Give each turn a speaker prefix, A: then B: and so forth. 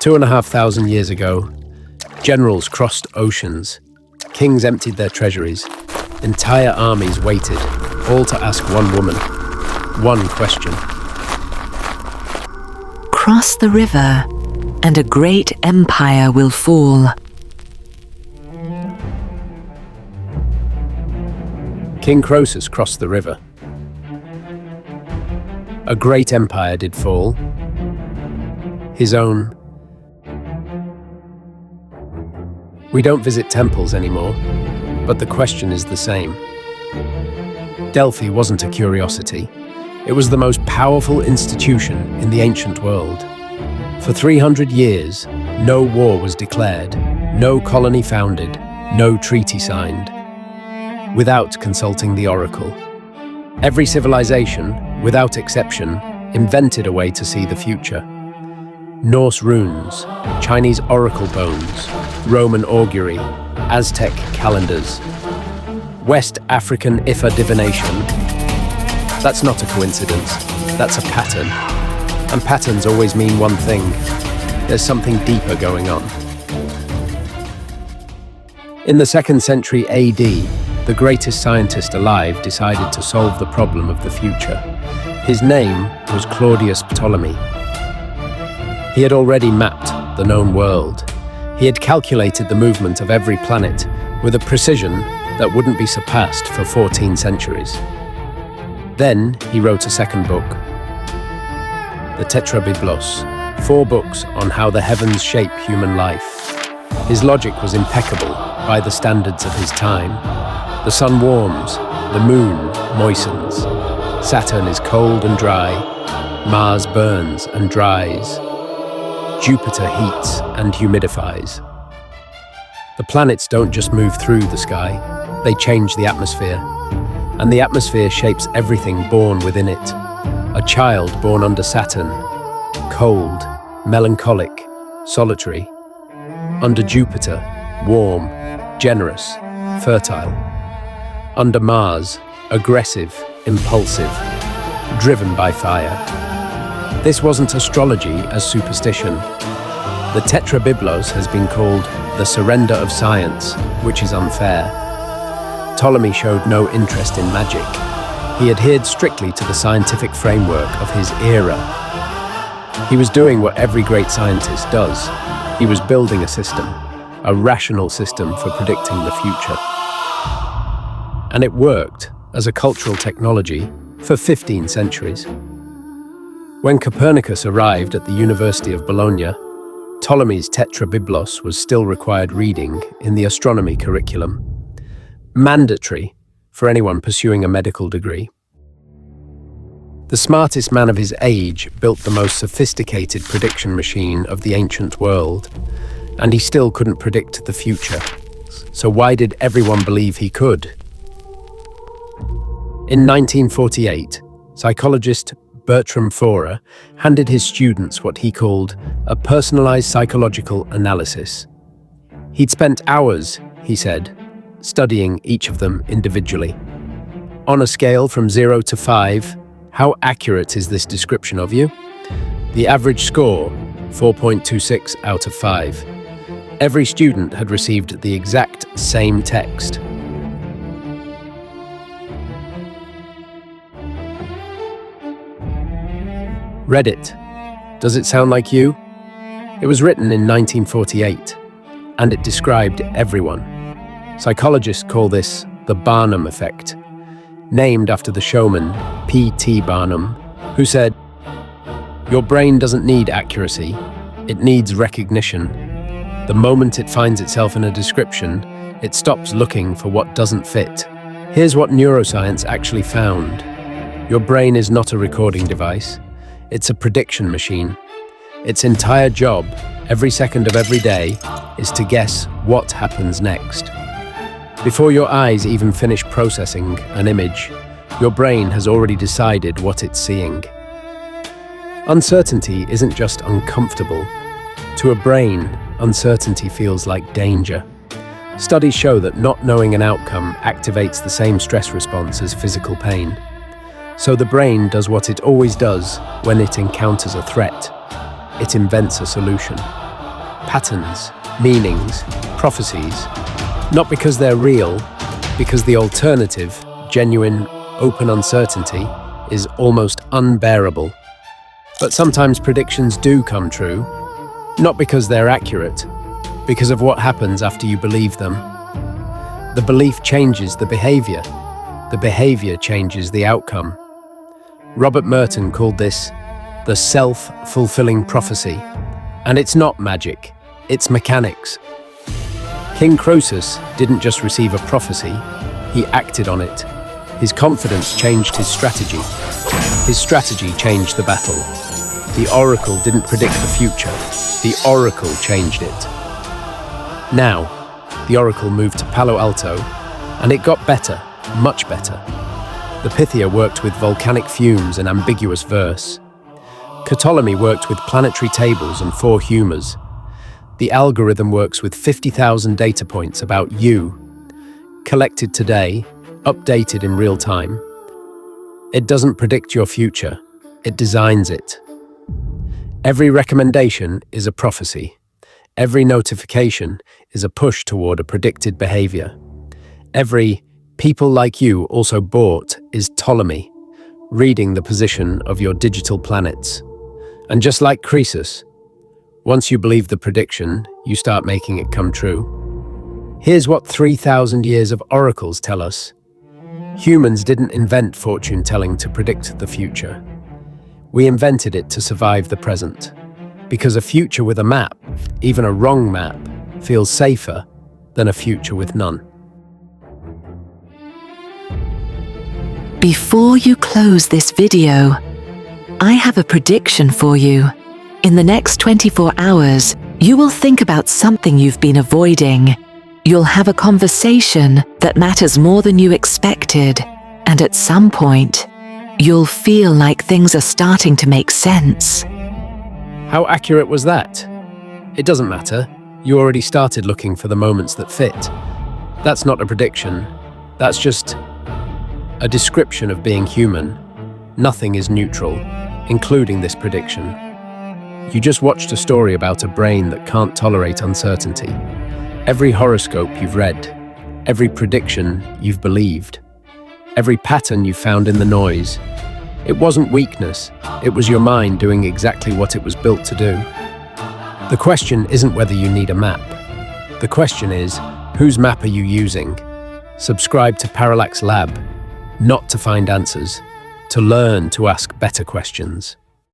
A: 2,500 years ago, generals crossed oceans, kings emptied their treasuries, entire armies waited, all to ask one woman, one question.
B: Cross the river, and a great empire will fall.
A: King Croesus crossed the river. A great empire did fall. His own. We don't visit temples anymore, but the question is the same. Delphi wasn't a curiosity. It was the most powerful institution in the ancient world. For 300 years, no war was declared, no colony founded, no treaty signed, without consulting the oracle. Every civilization, without exception, invented a way to see the future. Norse runes, Chinese oracle bones, Roman augury, Aztec calendars, West African Ifa divination. That's not a coincidence, that's a pattern. And patterns always mean one thing. There's something deeper going on. In the 2nd century AD, the greatest scientist alive decided to solve the problem of the future. His name was Claudius Ptolemy. He had already mapped the known world. He had calculated the movement of every planet with a precision that wouldn't be surpassed for 14 centuries. Then he wrote a second book, the Tetrabiblos, 4 books on how the heavens shape human life. His logic was impeccable by the standards of his time. The sun warms, the moon moistens, Saturn is cold and dry, Mars burns and dries, Jupiter heats and humidifies. The planets don't just move through the sky, they change the atmosphere. And the atmosphere shapes everything born within it. A child born under Saturn, cold, melancholic, solitary. Under Jupiter, warm, generous, fertile. Under Mars, aggressive, impulsive, driven by fire. This wasn't astrology as superstition. The Tetrabiblos has been called the surrender of science, which is unfair. Ptolemy showed no interest in magic. He adhered strictly to the scientific framework of his era. He was doing what every great scientist does. He was building a system, a rational system for predicting the future. And it worked as a cultural technology for 15 centuries. When Copernicus arrived at the University of Bologna, Ptolemy's Tetrabiblos was still required reading in the astronomy curriculum, mandatory for anyone pursuing a medical degree. The smartest man of his age built the most sophisticated prediction machine of the ancient world, and he still couldn't predict the future. So why did everyone believe he could? In 1948, psychologist Bertram Forer handed his students what he called a personalized psychological analysis. He'd spent hours, he said, studying each of them individually. On a scale from 0 to 5, how accurate is this description of you? The average score, 4.26 out of 5. Every student had received the exact same text. Read it. Does it sound like you? It was written in 1948, and it described everyone. Psychologists call this the Barnum effect, named after the showman P.T. Barnum, who said, "Your brain doesn't need accuracy, it needs recognition. The moment it finds itself in a description, it stops looking for what doesn't fit." Here's what neuroscience actually found. Your brain is not a recording device. It's a prediction machine. Its entire job, every second of every day, is to guess what happens next. Before your eyes even finish processing an image, your brain has already decided what it's seeing. Uncertainty isn't just uncomfortable. To a brain, uncertainty feels like danger. Studies show that not knowing an outcome activates the same stress response as physical pain. So the brain does what it always does when it encounters a threat. It invents a solution. patterns, meanings, prophecies, not because they're real, because the alternative, genuine, open uncertainty, is almost unbearable. But sometimes predictions do come true, not because they're accurate, because of what happens after you believe them. The belief changes the behavior changes the outcome. Robert Merton called this the self-fulfilling prophecy. And it's not magic, it's mechanics. King Croesus didn't just receive a prophecy, he acted on it. His confidence changed his strategy. His strategy changed the battle. The oracle didn't predict the future, the oracle changed it. Now, the oracle moved to Palo Alto, and it got better, much better. The Pythia worked with volcanic fumes and ambiguous verse. Ptolemy worked with planetary tables and 4 humors. The algorithm works with 50,000 data points about you, collected today, updated in real time. It doesn't predict your future, it designs it. Every recommendation is a prophecy. Every notification is a push toward a predicted behavior. Every "people like you also bought" is Ptolemy, reading the position of your digital planets. And just like Croesus, once you believe the prediction, you start making it come true. Here's what 3,000 years of oracles tell us. Humans didn't invent fortune-telling to predict the future. We invented it to survive the present. Because a future with a map, even a wrong map, feels safer than a future with none.
B: Before you close this video, I have a prediction for you. In the next 24 hours, you will think about something you've been avoiding. You'll have a conversation that matters more than you expected, and at some point, you'll feel like things are starting to make sense.
A: How accurate was that? It doesn't matter. You already started looking for the moments that fit. That's not a prediction. That's just a description of being human. Nothing is neutral, including this prediction. You just watched a story about a brain that can't tolerate uncertainty. Every horoscope you've read, every prediction you've believed, every pattern you found in the noise. It wasn't weakness, it was your mind doing exactly what it was built to do. The question isn't whether you need a map. The question is, whose map are you using? Subscribe to Parallax Lab, not to find answers, to learn to ask better questions.